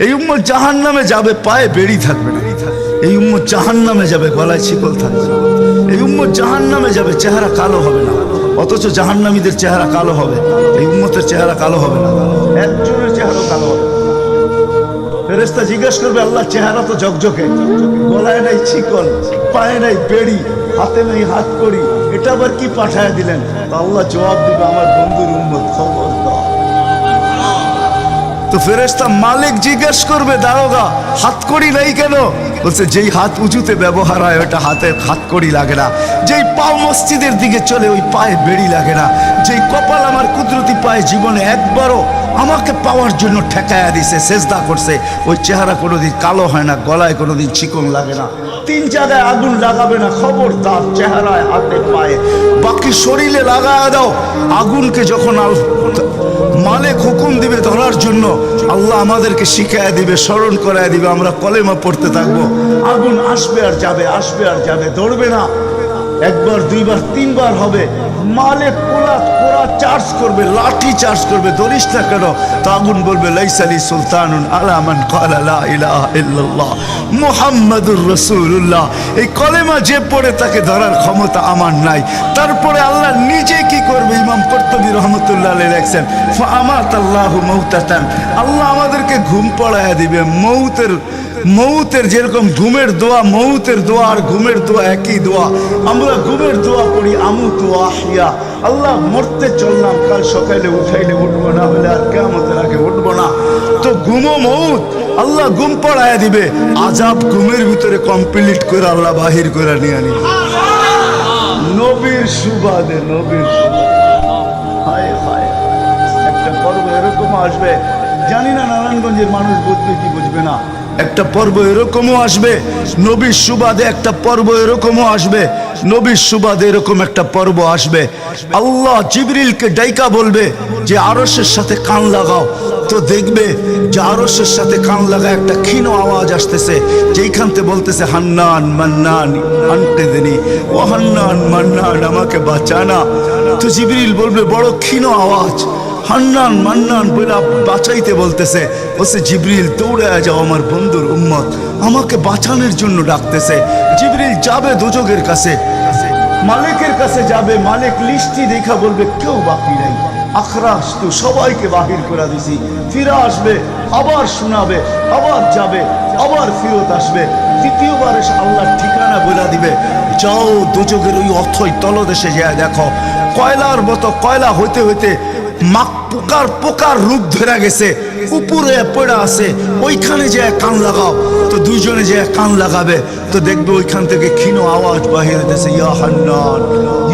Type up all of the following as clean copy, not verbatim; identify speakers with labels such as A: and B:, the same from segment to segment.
A: এই উম্মত জাহান্নামে যাবে, পায়ে বেড়ি থাকবে না। এই উম্মত জাহান্নামে যাবে, গলায় শিকল থাকবে না। এই উম্মত জাহান্নামে যাবে, চেহারা কালো হবে না। অথচ জাহান্নামীদের চেহারা কালো হবে, এই উম্মতের চেহারা কালো হবে না। একজনের চেহারা কালো হবে। ফেরেশতা জিজ্ঞেস করবে, আল্লাহ চেহারা তো ঝকঝকে, গলায় নাই শিকল, পায়ে নাই বেড়ি, হাতে নাই হাত করি, এটা আবার কি পাঠায় দিলেন? তো আল্লাহ জবাব দিবে, আমার বন্ধুর উম্মত, খবর দাও। তো ফেরেশতা মালিক জিজ্ঞেস করবে, দারোগা হাতকড়ি নাই কেন? বলছে, যেই হাত উঁচুতে ব্যবহার হয় ওটা হাতে হাতকড়ি লাগে না। যেই পাও মসজিদের দিকে চলে ওই পায়ে বেড়ি লাগে না। যেই কপাল আমার কুদরতি পায়ে জীবনে একবারও আমাকে পাওয়ার জন্য ঠেকায়া দিছে, সেজদা করছে, ওই চেহারা কোনোদিন কালো হয় না, গলায় কোনোদিন চিকন লাগে না। 3 জায়গায় আগুন লাগাবে না, খবরদার। চেহারায়, হাতে, পায়ে, বাকি শরীরে লাগায়া দাও। আগুনকে যখন মালিক হুকুম দিবে ধরার জন্য, আল্লাহ আমাদেরকে শিখায়া দিবে, স্মরণ করায় দিবে, আমরা কলেমা পড়তে থাকবো। আগুন আসবে আর যাবে, আসবে আর যাবে, ধরবে না। একবার, দুইবার, 3বার হবে। মালিক কোরা চার্জ করবে, লাঠি চার্জ করবে, ধরিস না কেন? তো আগুন বলবে, লাইসালি সুলতানুন আলা মান ক্বালা লা ইলাহা ইল্লাল্লাহ মুহাম্মাদুর রাসূলুল্লাহ। এই কলেমা যে পড়ে তাকে ধরার ক্ষমতা আমার নাই। তারপরে আল্লাহ নিজে কি করবে? ইমাম কুরতুবী রাহমাতুল্লাহ আলাইহি লেখছেন, ফাআমাতাল্লাহু মাউতাতান, আল্লাহ আমাদেরকে ঘুম পড়ায়া দিবে। মৌতের যেরকম ঘুমের দোয়া, মৌতের দোয়া আর ঘুমের দোয়া একই দোয়া। আমরা ঘুমের দোয়া পড়ি, আমুতু আহিয়া, আল্লাহ মরতে চললাম, কাল সকালে উঠাইলে উঠবো না, হলে আর কিয়ামতের আগে উঠবো না। তো ঘুমো মৌত, আল্লাহ ঘুম পড়ায়া দিবে। আজাব ঘুমের ভিতরে কমপ্লিট করে আল্লাহ বাহির করে নিয়ে আনি। নবীর সুবাদে, নবীর হায় হায়। একটা পর্ব এরকম আসবে, জানি না নারায়ণগঞ্জের মানুষ বুঝবে কি বুঝবে না। একটা পর্ব এরকমও আসবে, নবীর সুবাদে একটা পর্ব এরকমও আসবে, নবীর সুবাদে এরকম একটা পর্ব আসবে। আল্লাহ জিবরিলকে ডাইকা বলবে যে আরশের সাথে কান লাগাও। তো দেখবে যে আরশের সাথে কান লাগা একটা ক্ষীণ আওয়াজ আসতেছে, যেইখানতে বলতেছে, হান্নান মান্নান আনকিদনি, ও হান্নান মান্নান আমাকে বাঁচানা। তো জিবরিল বলবে, বড় ক্ষীণ আওয়াজ, হান্নান মান্নান বলে বাঁচাইতে বলতেছে। বলছে, জিবরিল দৌড়ে যাও, আমার বন্ধুর উম্মত আমাকে বাঁচানোর জন্য ডাকতেছে। জিবরিল যাবে দোজখের কাছে, মালিকের কাছে যাবে। মালিক লিস্টি দেখা বলবে, কেউ বাকি নাই, আখরাস তো সবাইকে বাহির করে দিছি। ফিরে আসবে, আবার শোনাবে, আবার যাবে, আবার ফিরত আসবে। তৃতীয়বার এসে আল্লাহর ঠিকানা বলে দিবে, যাও দোজখের ওই অথই তলদেশে যায় দেখো, কয়লার মতো কয়লা হইতে হইতে পোকার রূপ ধরে গেছে, উপরে পড়ে আছে, ওইখানে যে কান লাগাও। তো দুইজনে যে কান লাগাবে, তো দেখবে ওইখান থেকে ক্ষীণ আওয়াজ বাহির হইতেছে, ইয়া হান্নান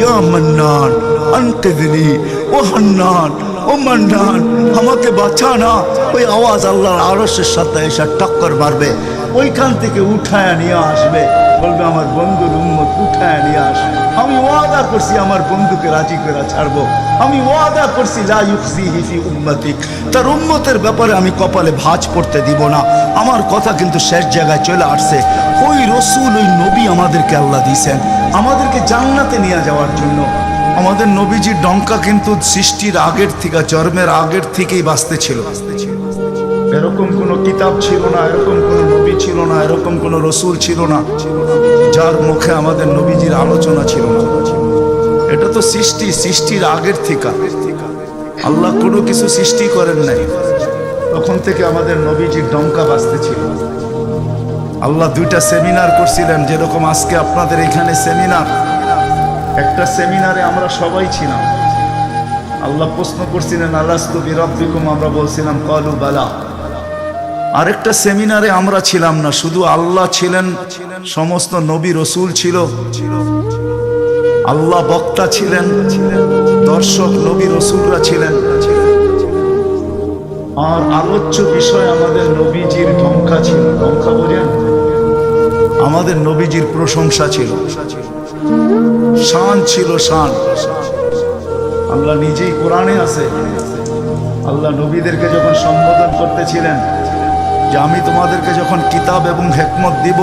A: ইয়া মান্নান আনকিদনি, ও হান্নান ও মান্নান আমাকে বাঁচা না। ওই আওয়াজ আল্লাহর আরশের সাথে এসে টক্কর মারবে, ওইখান থেকে উঠায় নিয়ে আসবে। বলবে, আমার বন্ধুর উম্মত উঠায় নিয়ে আস। আমি ওয়াদা করছি আমার বন্ধুকে রাজি করে ছাড়বো। আমি ওয়াদা করছি লা ইউখজিহি ফি উম্মতিক, তার উম্মতের ব্যাপারে আমি কপালে ভাঁজ পড়তে দিব না। আমার কথা কিন্তু শেষ জায়গায় চলে আসছে। ওই রসুল, ওই নবী আমাদেরকে আল্লাহ দিয়েছেন আমাদেরকে জান্নাতে নিয়ে যাওয়ার জন্য। আমাদের নবীজির ডঙ্কা কিন্তু সৃষ্টির আগের থেকে, জন্মের আগের থেকেই বাজতে ছিল। এরকম কোনো কিতাব ছিল না, এরকম কোনো নবী ছিল না, এরকম কোনো রসুল ছিল না যার মুখে আমাদের নবীজির আলোচনা ছিল না। এটা তো সৃষ্টির আগের থেকে। আল্লাহ কোনো কিছু সৃষ্টি করেন নাই, তখন থেকে আমাদের নবীজির ডঙ্কা বাজতে ছিল। আল্লাহ 2টা সেমিনার করছিলেন, যেরকম আজকে আপনাদের এখানে সেমিনার। একটা সেমিনারে আমরা সবাই ছিলাম। আল্লাহ প্রশ্ন করছিলেন, আলাস্তু বিরাব্বিকুম, আমরা বলছিলাম ক্বালু বালা। আরেকটা সেমিনারে আমরা ছিলাম না, শুধু আল্লাহ ছিলেন, সমস্ত নবী রসুল ছিল, আল্লাহ বক্তা ছিলেন, দর্শক নবী রসুলরা ছিলেন, আর আলোচ্য বিষয় আমাদের নবীজির ঢঙ্কা ছিল। ঢঙ্কা বোঝেন? আমাদের নবীজির প্রশংসা ছিল, শান ছিল, শান। আল্লাহ নিজেই কোরআনে আছে, আল্লাহ নবীদেরকে যখন সম্বোধন করতেছিলেন যে আমি তোমাদেরকে যখন কিতাব এবং হিকমত দিব,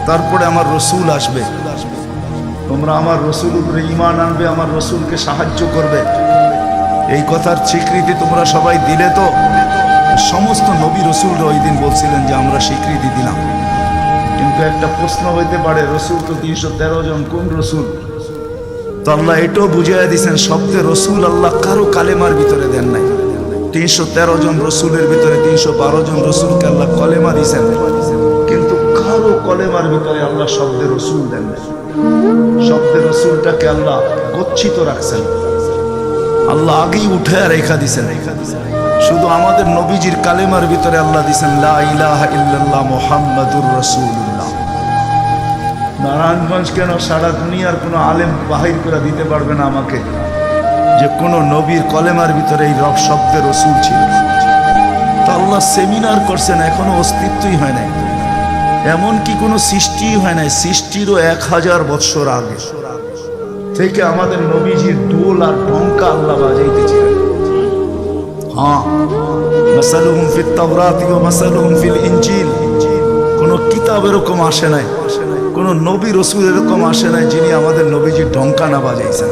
A: তারপরে আমার রসুল আসবে, তোমরা আমার রসুল উপরে ঈমান আনবে, আমার রসুলকে সাহায্য করবে। এই কথার স্বীকৃতি তোমরা সবাই দিলে তো? সমস্ত নবী রসুলরা ওই দিন বলছিলেন যে আমরা স্বীকৃতি দিলাম। কিন্তু একটা প্রশ্ন হইতে পারে, রসুল তো 313 জন, কোন রসুল? তো আল্লাহ এটাও বুঝাইয়া দিয়েছেন, শব্দে রসুল আল্লাহ কারো কালেমার ভিতরে দেন নাই। 313 জন রসুলের ভিতরে 312 জন রসুলকে আল্লাহ কলেমা দিয়েছেন, কিন্তু কারো কলেমার ভিতরে আল্লাহ শব্দে রসুল দেন নাই। শব্দে রসুলটাকে আল্লাহ গচ্ছিত রাখছেন, আল্লাহ আগেই উঠে রেখা দিছেন। শুধু আমাদের নবীজির কালেমার ভিতরে আল্লাহ দিছেন লা ইলাহা ইল্লাল্লাহ মুহাম্মাদুর রাসূলুল্লাহ। নারায়ণগঞ্জ কেন, সারা দুনিয়ার কোনো আলেম বাহির করে দিতে পারবে না আমাকে যে কোনো নবীর কলেমার ভিতরে এই রব শব্দে রসুল ছিল। তো আল্লাহ সেমিনার করছেন, এখনো অস্তিত্বই হয় নাই, এমনকি কোনো সৃষ্টি হয় নাই। সৃষ্টিরও 1000 বৎসর আগে থেকে আমাদের নবীজির দোল আর ঢঙ্কা আল্লাহ বাজাইতেছিলেন। হ্যাঁ, মাসালুহুম ফিত তাওরাতি ওয়া মাসালুহুম ফিল ইনজিল। কোন কিতাব এরকম আসে নাই, কোন নবী রসুল এরকম আসে নাই যিনি আমাদের নবীজির ঢঙ্কা না বাজাইছেন।